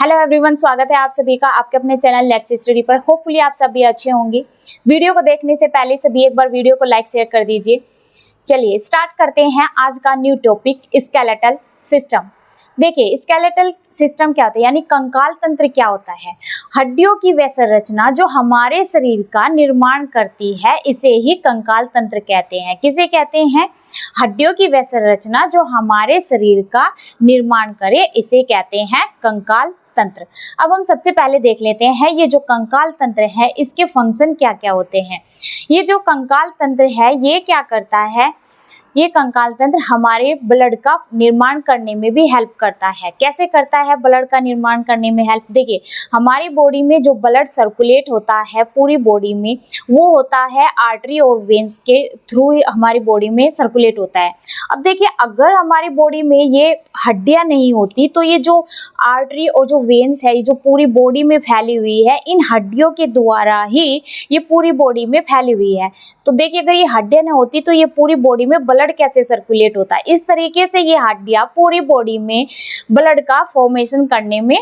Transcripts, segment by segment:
Hello everyone, स्वागत है आप सभी का आपके अपने चैनल लेट्स स्टडी पर। होपफुली आप सभी अच्छे होंगे। वीडियो को देखने से पहले सभी एक बार वीडियो को लाइक शेयर कर दीजिए। चलिए स्टार्ट करते हैं आज का न्यू टॉपिक, स्केलेटल सिस्टम। देखिए स्केलेटल सिस्टम क्या होता है, यानी कंकाल तंत्र क्या होता है। हड्डियों की वह संरचना जो हमारे शरीर का निर्माण करती है, इसे ही कंकाल तंत्र कहते हैं। किसे कहते हैं? हड्डियों की वह संरचना जो हमारे शरीर का निर्माण करे, इसे कहते हैं कंकाल तंत्र। अब हम सबसे पहले देख लेते हैं ये जो कंकाल तंत्र है इसके फंक्शन क्या क्या होते हैं। ये जो कंकाल तंत्र है ये क्या करता है, ये कंकाल तंत्र हमारे ब्लड का निर्माण करने में भी हेल्प करता है। कैसे करता है ब्लड का निर्माण करने में हेल्प? देखिए हमारी बॉडी में जो ब्लड सर्कुलेट होता है पूरी बॉडी में, वो होता है आर्टरी और वेन्स के थ्रू ही हमारी बॉडी में सर्कुलेट होता है। अब देखिए अगर हमारी बॉडी में ये हड्डियां नहीं होती तो ये जो आर्टरी और जो वेन्स है, ये जो पूरी बॉडी में फैली हुई है, इन हड्डियों के द्वारा ही ये पूरी बॉडी में फैली हुई है। तो देखिए अगर ये हड्डियां नहीं होती तो ये पूरी बॉडी में ब्लड कैसे सर्कुलेट होता है। इस तरीके से ये हड्डियां पूरी बॉडी में ब्लड का फॉर्मेशन करने में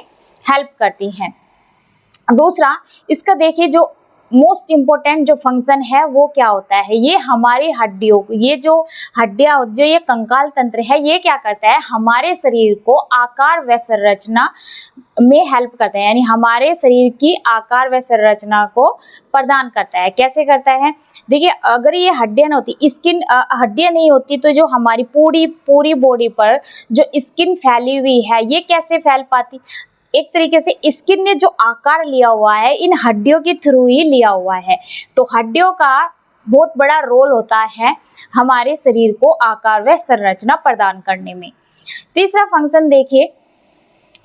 हेल्प करती हैं। दूसरा इसका देखिए जो मोस्ट इम्पोर्टेंट जो फंक्शन है वो क्या होता है, ये हमारी हड्डियों, ये जो हड्डियां जो ये कंकाल तंत्र है ये क्या करता है, हमारे शरीर को आकार व संरचना में हेल्प करता है, यानी हमारे शरीर की आकार व संरचना को प्रदान करता है। कैसे करता है? देखिए अगर ये हड्डियां नहीं होती, स्किन हड्डियां नहीं होती तो जो हमारी पूरी बॉडी पर जो स्किन फैली हुई है ये कैसे फैल पाती। एक तरीके से स्किन ने जो आकार लिया हुआ है इन हड्डियों के थ्रू ही लिया हुआ है। तो हड्डियों का बहुत बड़ा रोल होता है हमारे शरीर को आकार व संरचना प्रदान करने में। तीसरा फंक्शन देखिए,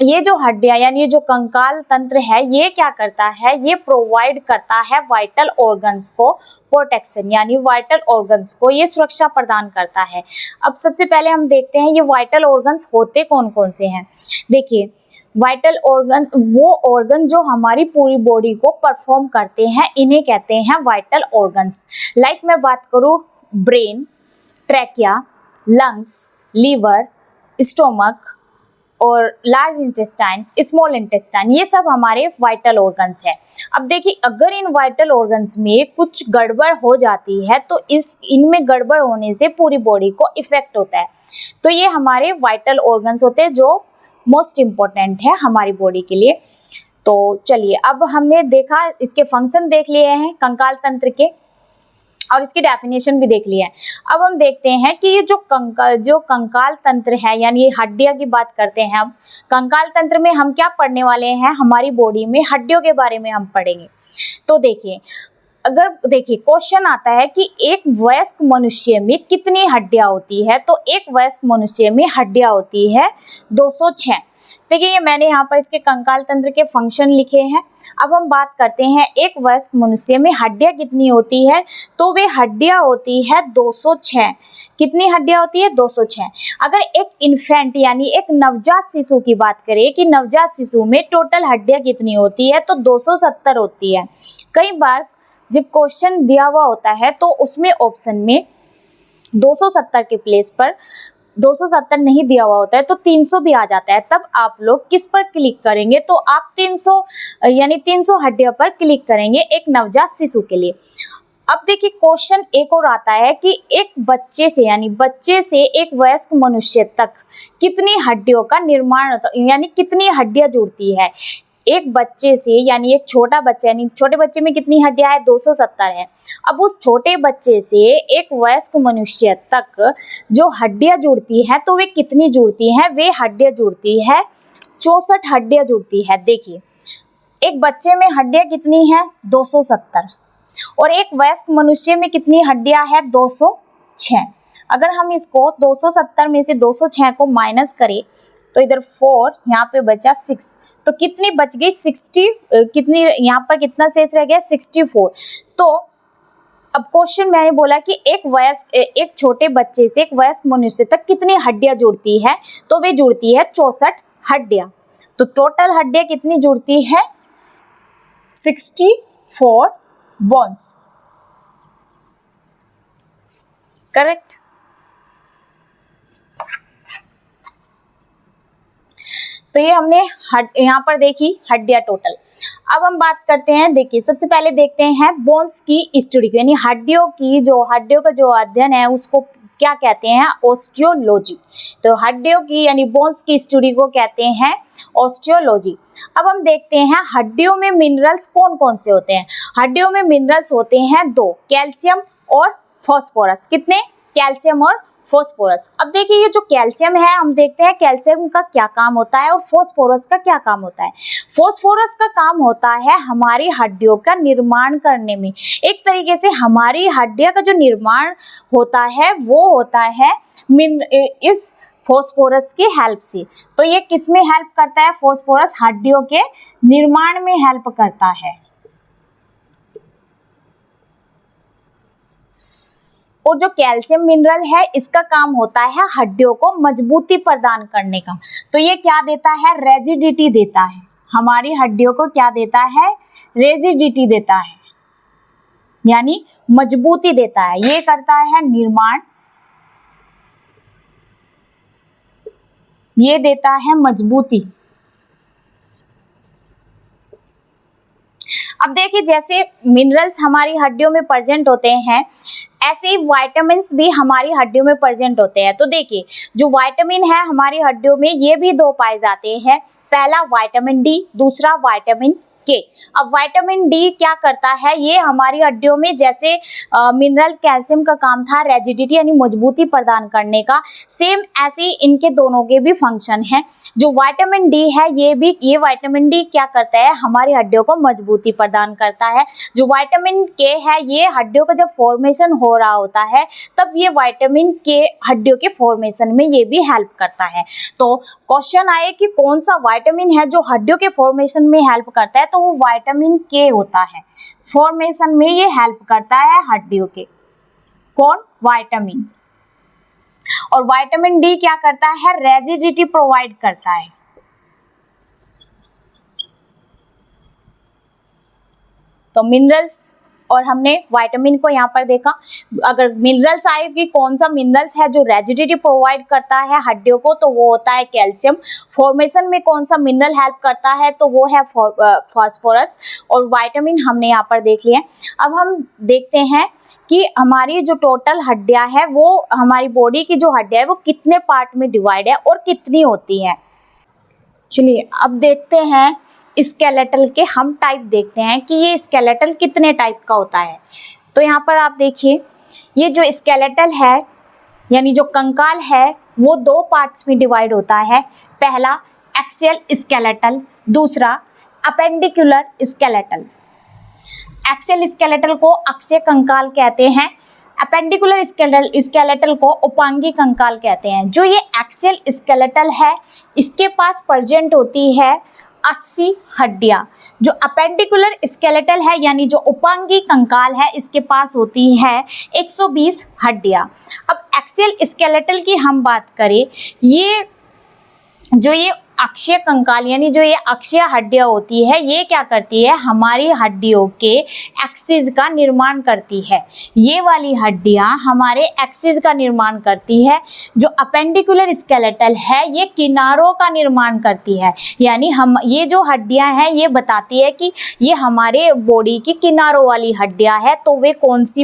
ये जो हड्डियां यानी ये जो कंकाल तंत्र है ये क्या करता है, ये प्रोवाइड करता है वाइटल ऑर्गन्स को प्रोटेक्शन, यानी वाइटल ऑर्गन्स को ये सुरक्षा प्रदान करता है। अब सबसे पहले हम देखते हैं ये वाइटल ऑर्गन्स होते कौन कौन से हैं। देखिए वाइटल ऑर्गन वो ऑर्गन जो हमारी पूरी बॉडी को परफॉर्म करते हैं, इन्हें कहते हैं वाइटल ऑर्गन्स। लाइक मैं बात करूँ brain, trachea, lungs, liver, stomach और लार्ज इंटेस्टाइन, स्मॉल इंटेस्टाइन, ये सब हमारे वाइटल ऑर्गन्स है। अब देखिए अगर इन वाइटल ऑर्गन्स में कुछ गड़बड़ हो जाती है तो इनमें गड़बड़ होने से पूरी बॉडी को इफेक्ट होता है। तो ये हमारे वाइटल ऑर्गन्स होते हैं जो मोस्ट इम्पोर्टेंट है हमारी बॉडी के लिए। तो चलिए अब हमने देखा, इसके फंक्शन देख लिए हैं कंकाल तंत्र के और इसकी डेफिनेशन भी देख लिया है। अब हम देखते हैं कि ये जो कंकाल तंत्र है, यानी ये हड्डियां की बात करते हैं। अब कंकाल तंत्र में हम क्या पढ़ने वाले हैं, हमारी बॉडी में हड्डियों के बारे में हम पढ़ेंगे। तो देखिए अगर देखिए क्वेश्चन आता है कि एक वयस्क मनुष्य में कितनी हड्डियां होती है, तो एक वयस्क मनुष्य में हड्डियां होती है 206। देखिए ये मैंने यहाँ पर इसके कंकाल तंत्र के फंक्शन लिखे हैं। अब हम बात करते हैं एक वयस्क मनुष्य में हड्डियां कितनी होती है, तो वे हड्डियां होती है 206। कितनी हड्डियां होती है? 206। अगर एक इन्फेंट यानी एक नवजात शिशु की बात करें कि नवजात शिशु में टोटल हड्डियां कितनी होती है, तो 270 होती है। कई बार जब क्वेश्चन दिया हुआ होता है तो उसमें ऑप्शन में 270 के प्लेस पर 270 नहीं दिया हुआ होता है तो 300 भी आ जाता है। तब आप लोग किस पर क्लिक करेंगे, तो आप 300 यानी 300 हड्डियों पर क्लिक करेंगे एक नवजात शिशु के लिए। अब देखिए क्वेश्चन एक और आता है कि एक बच्चे से यानी बच्चे से एक वयस्क मनुष्य तक कितनी हड्डियों का निर्माण होता है, यानी कितनी हड्डियां जुड़ती है। एक बच्चे से यानी एक छोटा बच्चा, यानी छोटे बच्चे में कितनी हड्डियां है? 270 है। अब उस छोटे बच्चे से एक वयस्क मनुष्य तक जो हड्डियां जुड़ती हैं तो वे कितनी जुड़ती हैं? वे हड्डियां जुड़ती है 64 हड्डियां जुड़ती है। देखिए एक बच्चे में हड्डियां कितनी है? 270। और एक वयस्क मनुष्य में कितनी हड्डियां है? 206। अगर हम इसको 270 में से 206 को माइनस करें तो इधर 4, यहाँ पे बचा 6, तो कितनी बच गई? 60। कितनी यहाँ पर कितना शेष रह गया? 64। तो अब क्वेश्चन मैंने बोला कि एक छोटे बच्चे से एक वयस्क मनुष्य तक कितनी हड्डियां जुड़ती है, तो वे जुड़ती है 64 हड्डियां। तो टोटल हड्डियां कितनी जुड़ती है? 64 बोन्स। करेक्ट। तो ये हमने यहाँ पर देखी हड्डियां टोटल। अब हम बात करते हैं, देखिए सबसे पहले देखते हैं बोन्स की स्टडी, यानी हड्डियों का जो अध्ययन है उसको क्या कहते हैं, ऑस्टियोलॉजी। तो हड्डियों की यानी बोन्स की स्टडी को कहते हैं ऑस्टियोलॉजी। अब हम देखते हैं हड्डियों में मिनरल्स कौन कौन से होते हैं। हड्डियों में मिनरल्स होते हैं 2, कैल्शियम और फास्फोरस। कितने? कैल्शियम और फास्फोरस। अब देखिए ये जो कैल्शियम है, हम देखते हैं कैल्शियम का क्या काम होता है और फास्फोरस का क्या काम होता है। फास्फोरस का काम होता है हमारी हड्डियों का निर्माण करने में। एक तरीके से हमारी हड्डियों का जो निर्माण होता है वो होता है इस फास्फोरस की हेल्प से। तो ये किस में हेल्प करता है? फास्फोरस हड्डियों के निर्माण में हेल्प करता है। और जो कैल्शियम मिनरल है इसका काम होता है हड्डियों को मजबूती प्रदान करने का। तो ये क्या देता है? रेजिडिटी देता है। हमारी हड्डियों को क्या देता है? रेजिडिटी देता है, यानी मजबूती देता है। ये करता है निर्माण, ये देता है मजबूती। अब देखिए जैसे मिनरल्स हमारी हड्डियों में प्रेजेंट होते हैं, ऐसे ही विटामिन्स भी हमारी हड्डियों में प्रेजेंट होते हैं। तो देखिए जो विटामिन है हमारी हड्डियों में ये भी 2 पाए जाते हैं। पहला विटामिन डी, दूसरा विटामिन के। अब विटामिन डी क्या करता है? ये हमारी हड्डियों में जैसे मिनरल कैल्शियम का काम था रेजिडिटी यानी मजबूती प्रदान करने का, सेम ऐसे ही इनके दोनों के भी फंक्शन है। जो विटामिन डी है ये विटामिन डी क्या करता है? हमारी हड्डियों को मजबूती प्रदान करता है। जो विटामिन के है ये हड्डियों का जब फॉर्मेशन हो रहा होता है तब ये विटामिन के हड्डियों के फॉर्मेशन में ये भी हेल्प करता है। तो क्वेश्चन आए कि कौन सा विटामिन है जो हड्डियों के फॉर्मेशन में हेल्प करता है, तो वो विटामिन के होता है। फॉर्मेशन में ये हेल्प करता है हड्डियों के। कौन? विटामिन। और विटामिन डी क्या करता है? रेजिडिटी प्रोवाइड करता है। तो मिनरल्स और हमने विटामिन को यहाँ पर देखा। अगर मिनरल्स आए कि कौन सा मिनरल्स है जो रेजिडिटी प्रोवाइड करता है हड्डियों को, तो वो होता है कैल्शियम। फॉर्मेशन में कौन सा मिनरल हेल्प करता है, तो वो है फास्फोरस। और विटामिन हमने यहाँ पर देख लिया। अब हम देखते हैं कि हमारी जो टोटल हड्डियां है वो हमारी बॉडी की जो हड्डियां है वो कितने पार्ट में डिवाइड है और कितनी होती है। चलिए अब देखते हैं स्केलेटल के हम टाइप देखते हैं कि ये स्केलेटल कितने टाइप का होता है। तो यहाँ पर आप देखिए ये जो स्केलेटल है यानी जो कंकाल है वो 2 पार्ट्स में डिवाइड होता है। पहला एक्सियल स्केलेटल, दूसरा अपेंडिकुलर स्केलेटल। एक्सियल स्केलेटल को अक्षीय कंकाल कहते हैं, अपेंडिकुलर स्केलेटल को उपांगी कंकाल कहते हैं। जो ये एक्सियल स्केलेटल है इसके पास प्रेजेंट होती है 80 हड्डियां। जो अपेंडिकुलर स्केलेटल है यानी जो उपांगी कंकाल है इसके पास होती है 120 हड्डियां। अब एक्सियल स्केलेटल की हम बात करें, ये अक्षीय कंकाल यानी जो ये अक्षीय हड्डियां होती है ये क्या करती है? हमारी हड्डियों के एक्सिस का निर्माण करती है। ये वाली हड्डियां हमारे एक्सिस का निर्माण करती है। जो अपेंडिकुलर स्केलेटल है ये किनारों का निर्माण करती है, यानी हम ये जो हड्डियां हैं ये बताती है कि ये हमारे बॉडी की किनारों वाली हड्डियां है। तो वे कौन सी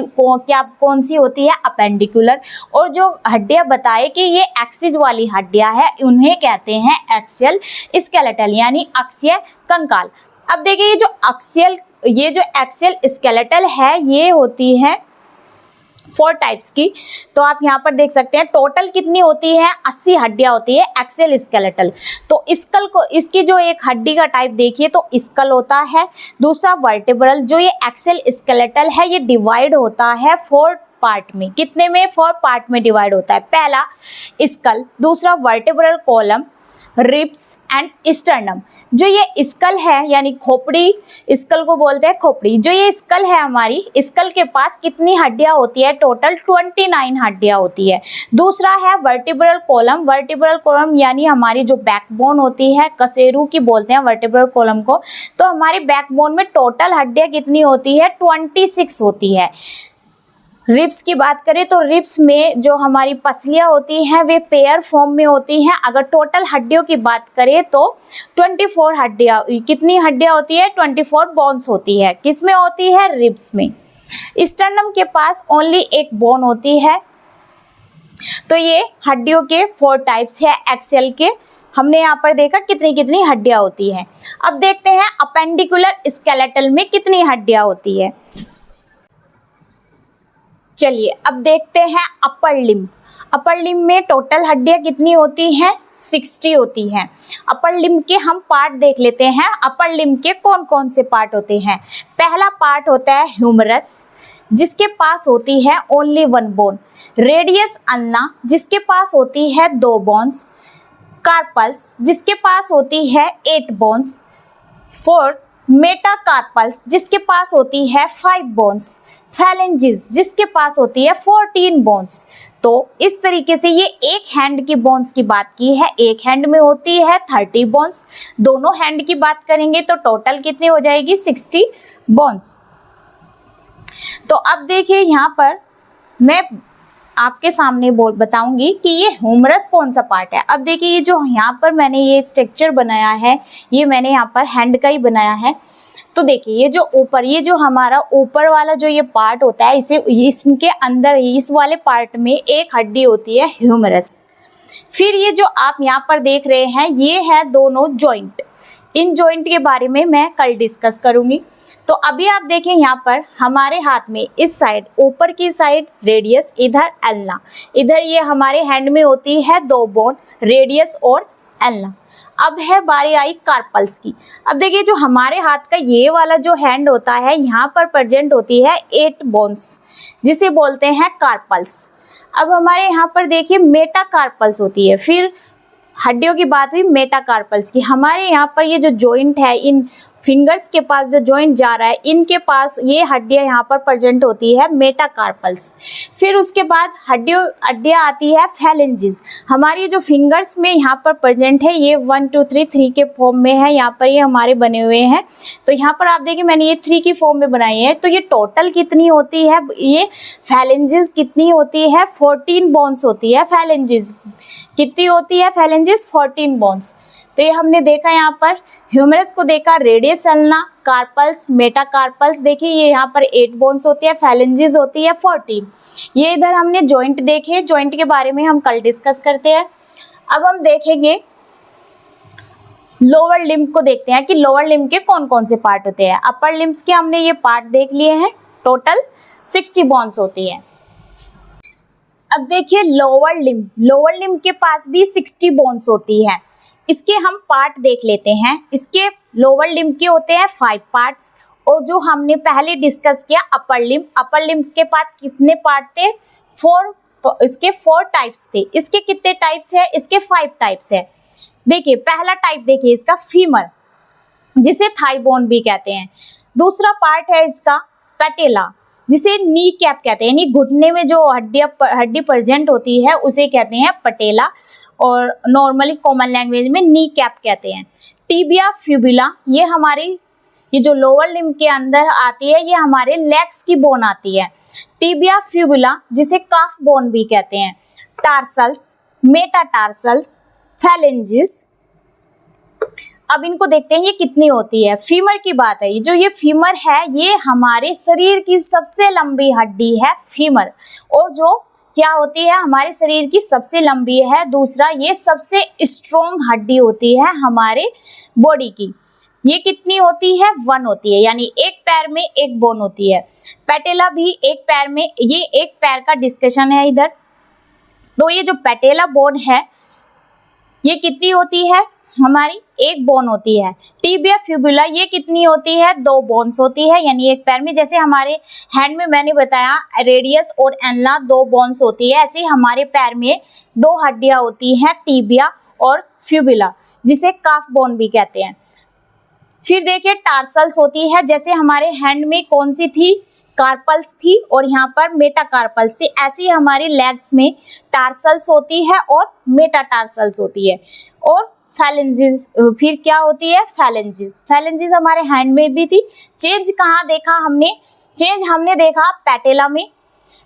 होती है? अपेंडिकुलर। और जो हड्डियां बताए कि ये एक्सिस वाली हड्डियां है उन्हें कहते हैं एक्सियल स्केलेटल यानी अक्षीय कंकाल। अब देखिए ये जो एक्सियल स्केलेटल है ये होती है 4 टाइप्स की। तो आप यहाँ पर देख सकते हैं टोटल कितनी होती है? 80 हड्डियां होती है एक्सियल स्केलेटल। तो स्कल को, इसकी जो एक हड्डी का टाइप देखिए तो स्कल होता है। दूसरा वर्टेब्रल। जो ये एक्सियल स्केलेटल है ये डिवाइड होता है 4 पार्ट में। कितने में? 4 पार्ट में डिवाइड होता है। पहला स्कल, दूसरा vertebral column, ribs and sternum. जो ये स्कल है यानी खोपड़ी, स्कल को बोलते हैं खोपड़ी। जो ये स्कल है हमारी, स्कल के पास कितनी हड्डियां होती है? टोटल 29 हड्डियां होती है। दूसरा है वर्टिब्रल कॉलम। वर्टिब्रल कॉलम यानी हमारी जो बैकबोन होती है, कशेरू की बोलते हैं वर्टिब्रल कॉलम को। तो हमारी बैकबोन में टोटल हड्डियां कितनी होती है? 26 होती है। रिब्स की बात करें तो रिब्स में जो हमारी पसलियां होती हैं वे पेयर फॉर्म में होती हैं। अगर टोटल हड्डियों की बात करें तो 24 हड्डियां, कितनी हड्डियां होती है? 24 बोन्स होती है। किसमें होती है? रिब्स में। स्टर्नम के पास ओनली एक बोन होती है। तो ये हड्डियों के 4 टाइप्स है। एक्सेल के हमने यहाँ पर देखा कितनी कितनी हड्डियां होती हैं। अब देखते हैं अपेंडिकुलर स्केलेटल में कितनी हड्डियां होती है। चलिए अब देखते हैं अपर लिम्ब। अपर लिम्ब में टोटल हड्डियां कितनी होती हैं? 60 होती हैं। अपर लिम्ब के हम पार्ट देख लेते हैं। अपर लिम्ब के कौन कौन से पार्ट होते हैं? पहला पार्ट होता है ह्यूमरस, जिसके पास होती है ओनली 1 बोन। रेडियस अल्ना, जिसके पास होती है 2 बोन्स। कार्पल्स, जिसके पास होती है 8 बोन्स। फोर्थ, मेटाकार्पल्स, जिसके पास होती है 5 बोन्स। फैलेंजिस, जिसके पास होती है 14 बोन्स। तो इस तरीके से ये एक हैंड की बोन्स की बात की है। एक हैंड में होती है 30 बोन्स। दोनों हैंड की बात करेंगे तो टोटल कितनी हो जाएगी? 60 बोन्स। तो अब देखिए यहाँ पर मैं आपके सामने बताऊंगी कि ये ह्यूमरस कौन सा पार्ट है। अब देखिए ये जो यहाँ पर मैंने ये स्ट्रक्चर बनाया है, ये मैंने यहाँ पर हैंड का ही बनाया है। तो देखिए ये जो ऊपर, ये जो हमारा ऊपर वाला जो ये पार्ट होता है, इसे इसके अंदर इस वाले पार्ट में एक हड्डी होती है ह्यूमरस। फिर ये जो आप यहाँ पर देख रहे हैं ये है दोनों जॉइंट। इन जॉइंट के बारे में मैं कल डिस्कस करूंगी। तो अभी आप देखें यहाँ पर हमारे हाथ में इस साइड, ऊपर की साइड रेडियस, इधर एल्ना। इधर ये हमारे हैंड में होती है 2 बोन, रेडियस और एल्ना। अब है बारी आई कार्पल्स की। अब देखिए जो हमारे हाथ का ये वाला जो हैंड होता है, यहाँ पर प्रेजेंट होती है 8 बोन्स, जिसे बोलते हैं कार्पल्स। अब हमारे यहाँ पर देखिए मेटाकार्पल्स होती है। फिर हड्डियों की बात हुई मेटाकार्पल्स की। हमारे यहाँ पर ये जो जॉइंट है, इन फिंगर्स के पास जो जॉइंट जा रहा है, इनके पास ये हड्डियां यहाँ पर प्रेजेंट होती है मेटाकार्पल्स। फिर उसके बाद हड्डियां आती है फैलेंजिस। हमारी जो फिंगर्स में यहाँ पर प्रेजेंट है, ये 1 2 3 के फॉर्म में है। यहाँ पर ये हमारे बने हुए हैं। तो यहाँ पर आप देखिए मैंने ये 3 की फॉर्म में बनाई है। तो ये टोटल कितनी होती है? ये फैलेंजिस कितनी होती है? 14 बोन्स होती है फैलेंजिस। कितनी होती है फैलेंजिस? 14 बोन्स। तो ये हमने देखा यहाँ पर ह्यूमरस को देखा, रेडियस अल्ना, कार्पल्स, मेटाकार्पल्स। देखिए ये यहाँ पर 8 बोन्स होती है, फैलेंजिस होती है 14। ये इधर हमने जॉइंट देखे, जॉइंट के बारे में हम कल डिस्कस करते हैं। अब हम देखेंगे लोअर लिम्ब को, देखते हैं कि लोअर लिम्ब के कौन कौन से पार्ट होते हैं। अपर लिम्ब्स के हमने ये पार्ट देख लिए हैं। टोटल 60 बोन्स होती है। अब देखिए लोअर लिम्ब के पास भी 60 बोन्स होती है। इसके हम पार्ट देख लेते हैं। इसके लोअर लिम्ब के होते हैं 5 पार्ट्स, और जो हमने पहले डिस्कस किया अपर लिम्ब के पास कितने पार्ट थे? 4। इसके 4 टाइप्स थे। इसके कितने टाइप्स है? इसके 5 टाइप्स है। देखिए पहला टाइप देखिए इसका फीमर, जिसे थाई बोन भी कहते हैं। दूसरा पार्ट है इसका पैटेला, जिसे नी कैप कहते हैं, यानी घुटने में जो हड्डी प्रेजेंट होती है उसे कहते हैं पटेला, और नॉर्मली कॉमन लैंग्वेज में नी कैप कहते हैं। टिबिया फ्यूबुला, ये जो लोअर लिम्ब के अंदर आती है, ये हमारे लेग्स की बोन आती है। टिबिया फ्यूबुला, जिसे काफ बोन भी कहते हैं। Tarsals, metatarsals, phalanges. अब इनको देखते हैं ये कितनी होती है। फीमर की बात है, जो ये फीमर है ये हमारे शरीर की सबसे लंबी हड्डी है फीमर, और जो क्या होती है हमारे शरीर की सबसे लंबी है। दूसरा, ये सबसे स्ट्रॉन्ग हड्डी होती है हमारे बॉडी की। ये कितनी होती है? 1 होती है, यानी एक पैर में एक बोन होती है। पैटेला भी एक पैर में, ये एक पैर का डिस्कशन है इधर। तो ये जो पैटेला बोन है ये कितनी होती है? हमारी एक बोन होती है। टिबिया फ्यूबुला ये कितनी होती है? 2 बोन्स होती है, यानी एक पैर में। जैसे हमारे हैंड में मैंने बताया रेडियस और एल्ना 2 बोन्स होती है, ऐसे ही हमारे पैर में 2 हड्डियां होती हैं, टिबिया और फ्यूबुला, जिसे काफ बोन भी कहते हैं। फिर देखिए टार्सल्स होती है, जैसे हमारे हैंड में कौन सी थी? कार्पल्स थी, और यहाँ पर मेटाकार्पल्स थी। ऐसी हमारी लेग्स में टार्सल्स होती है और मेटाटार्सल्स होती है। और फैलेंजिस, फिर क्या होती है? फैलेंजिस हमारे हैंड में भी थी। चेंज कहाँ देखा हमने? चेंज हमने देखा पैटेला में।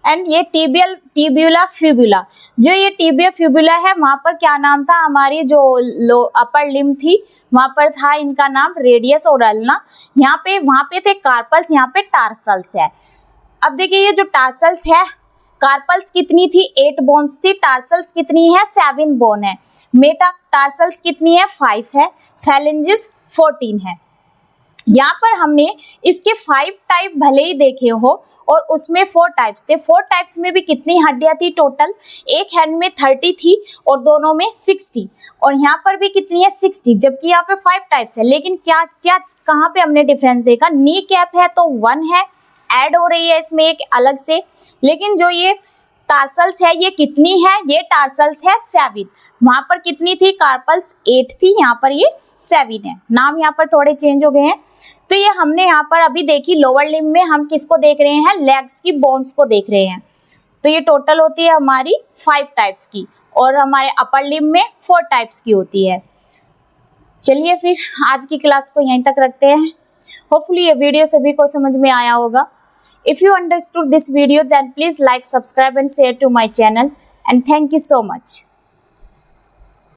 एंड ये टिब्यूला फ्यूबुला, जो ये टिबिया फ्यूबुला है वहां पर क्या नाम था, हमारी जो अपर लिम्ब थी वहां पर था इनका नाम रेडियस और अल्ना। यहाँ पे वहां पे थे कार्पल्स, यहाँ पे टार्सल्स है। अब देखिए ये जो टार्सल्स है, कार्पल्स कितनी थी 8 बोन्स थी, टार्सल्स कितनी है 7 बोन है, मेटा टार्सल्स कितनी है 5 है, फैलेंजेस 14 है। यहाँ पर हमने इसके 5 टाइप भले ही देखे हो और उसमें 4 टाइप्स थे, 4 टाइप्स में भी कितनी हड्डियां थी टोटल, एक हैंड में 30 थी और दोनों में 60, और यहाँ पर भी कितनी है 60, जबकि यहाँ पे 5 टाइप्स है। लेकिन क्या क्या कहाँ पे हमने डिफरेंस देखा, नी कैप है तो 1 है, ऐड हो रही है इसमें एक अलग से, लेकिन जो ये टार्सल्स है ये कितनी है, ये टार्सल्स है 7, वहां पर कितनी थी कार्पल्स 8 थी, यहाँ पर ये 7 है, नाम यहाँ पर थोड़े चेंज हो गए हैं। तो ये हमने यहाँ पर अभी देखी लोअर लिम्ब में हम किसको देख रहे हैं, लेग्स की बोन्स को देख रहे हैं। तो ये टोटल होती है हमारी 5 टाइप्स की, और हमारे अपर लिम्ब में 4 टाइप्स की होती है। चलिए फिर आज की क्लास को यहीं तक रखते हैं। होपफुली ये वीडियो सभी को समझ में आया होगा। If you understood this video, then please like, subscribe and share to my channel, and thank you so much.